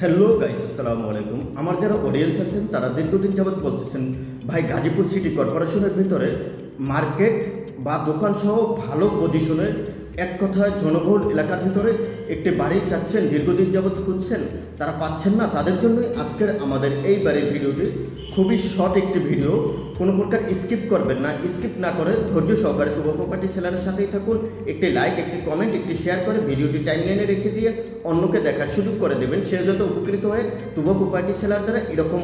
Hello guys, আসসালামু আলাইকুম। আমার যারা অডিয়েন্স আছেন তারা দীর্ঘদিন যাবৎ বলতেছেন, ভাই গাজীপুর সিটি কর্পোরেশনের ভিতরে মার্কেট বা দোকান সহ ভালো পজিশনের, এক কথায় জনবহুল এলাকার ভিতরে একটি বাড়ি চাচ্ছেন, দীর্ঘদিন যাবৎ খুঁজছেন, তারা পাচ্ছেন না। তাদের জন্যই আজকের আমাদের এই বাড়ির ভিডিওটি। খুবই শর্ট একটি ভিডিও, কোনো প্রকার স্কিপ করবেন না। স্কিপ না করে ধৈর্য সহকারে তুবা প্রপার্টি সেলারের সাথেই থাকুন। একটি লাইক, একটি কমেন্ট, একটি শেয়ার করে ভিডিওটি টাইমলাইনে রেখে দিয়ে অন্যকে দেখার সুযোগ করে দেবেন। সে যত উপকৃত হয়ে তুবা প্রপার্টি সেলার দ্বারা এরকম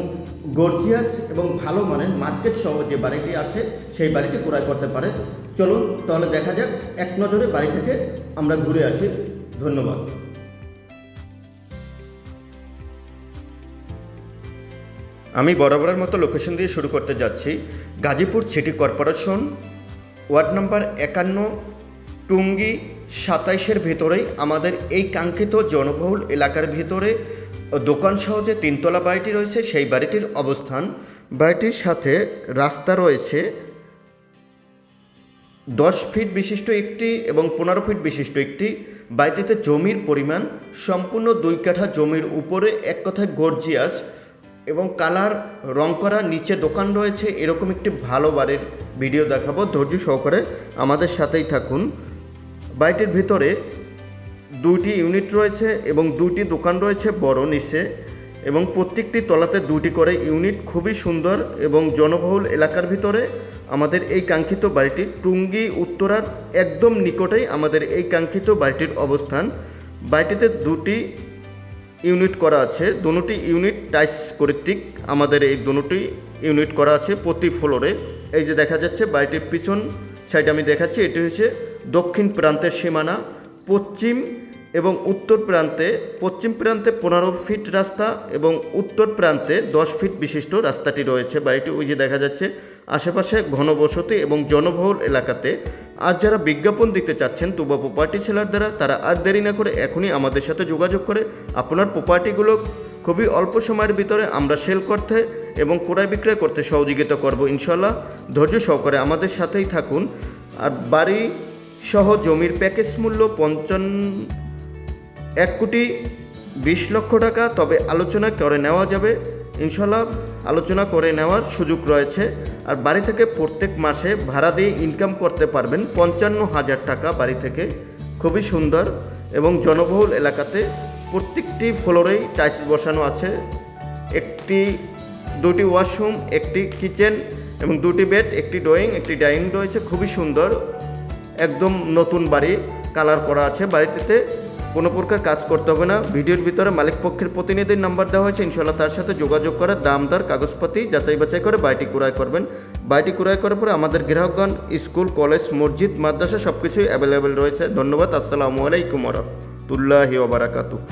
গর্জিয়াস এবং ভালো মানের মার্কেট সহ যে বাড়িটি আছে সেই বাড়িটি ক্রয় করতে পারে। চলুন তাহলে দেখা যাক, এক নজরে বাড়ি থেকে আমরা ঘুরে আসি। ধন্যবাদ। আমি বরাবরের মতো লোকেশন দিয়ে শুরু করতে যাচ্ছি। Gazipur city corporation, ward number 51, টুঙ্গি 27-এর ভিতরেই আমাদের এই কাঙ্ক্ষিত জনবহুল এলাকার ভিতরে দোকান সহ যে তিনতলা বাড়িটি রয়েছে সেই বাড়িটির অবস্থান। বাড়িটির সাথে রাস্তা রয়েছে 10 ফিট বিশিষ্ট একটি এবং 15 ফিট বিশিষ্ট একটি। বাড়িটিতে জমির পরিমাণ সম্পূর্ণ 2 কাঠা জমির উপরে, এক কথায় গর্জিয়াস এবং কালার রং করা, নিচে দোকান রয়েছে। এরকম একটি ভালো বাড়ির ভিডিও দেখাবো, ধৈর্য সহকারে আমাদের সাথেই থাকুন। বাড়িটির ভিতরে 2টি ইউনিট রয়েছে এবং 2টি দোকান রয়েছে বড় নিচে, এবং প্রত্যেকটি তলাতে 2টি করে ইউনিট। খুবই সুন্দর এবং জনবহুল এলাকার ভিতরে আমাদের এই কাঙ্ক্ষিত বাড়িটি। টুঙ্গি উত্তরার একদম নিকটেই আমাদের এই কাঙ্ক্ষিত বাড়িটির অবস্থান। বাড়িটিতে 2টি ইউনিট করা আছে, দুটি ইউনিট টাইস কর্তৃক আমাদের এই দুটি ইউনিট করা আছে প্রতি ফ্লোরে। এই যে দেখা যাচ্ছে বাড়িটির পিছন সাইড আমি দেখাচ্ছি, এটি হচ্ছে দক্ষিণ প্রান্তের সীমানা। পশ্চিম এবং উত্তর প্রান্তে, পশ্চিম প্রান্তে 15 ফিট রাস্তা এবং উত্তর প্রান্তে 10 ফিট বিশিষ্ট রাস্তাটি রয়েছে বাড়িটি। ওই যে দেখা যাচ্ছে আশেপাশে ঘনবসতি এবং জনবহুল এলাকাতে। আর যারা বিজ্ঞাপন দিতে চাচ্ছেন তুবা প্রপার্টি সেলার দ্বারা, তারা আর দেরি না করে এখনই আমাদের সাথে যোগাযোগ করে আপনার প্রপার্টিগুলো খুবই অল্প সময়ের ভিতরে আমরা সেল করতে এবং ক্রয় বিক্রয় করতে সহযোগিতা করব ইনশাল্লাহ। ধৈর্য সহকারে আমাদের সাথেই থাকুন। আর বাড়ি সহ জমির প্যাকেজ মূল্য 1,20,00,000 টাকা। তবে আলোচনা করে নেওয়া যাবে ইনশাল্লাহ, আলোচনা করে নেওয়ার সুযোগ রয়েছে। আর বাড়ি থেকে প্রত্যেক মাসে ভাড়া দিয়ে ইনকাম করতে পারবেন 55,000 টাকা বাড়ি থেকে। খুবই সুন্দর এবং জনবহুল এলাকাতে প্রত্যেকটি ফ্লোরেই টাইলস বসানো আছে। 2টি ওয়াশরুম, একটি কিচেন এবং 2টি বেড, একটি ড্রয়িং, একটি ডাইনিং রয়েছে। খুবই সুন্দর, একদম নতুন বাড়ি, কালার করা আছে। বাড়িটিতে কোনো প্রকার কাজ করতে হবে না। ভিডিওর ভিতরে মালিক পক্ষের প্রতিনিধির নাম্বার দেওয়া হয়েছে, ইনশাল্লাহ তার সাথে যোগাযোগ করে দামদার কাগজপাতি যাচাই বাছাই করে বাড়িটি ক্রয় করবেন। বাড়িটি ক্রয় করার পরে আমাদের গ্রাহকগণ স্কুল, কলেজ, মসজিদ, মাদ্রাসা সব কিছুই অ্যাভেলেবেল রয়েছে। ধন্যবাদ। আসসালামু আলাইকুম ওয়া রাহমাতুল্লাহি ওয়া বারাকাতুহু।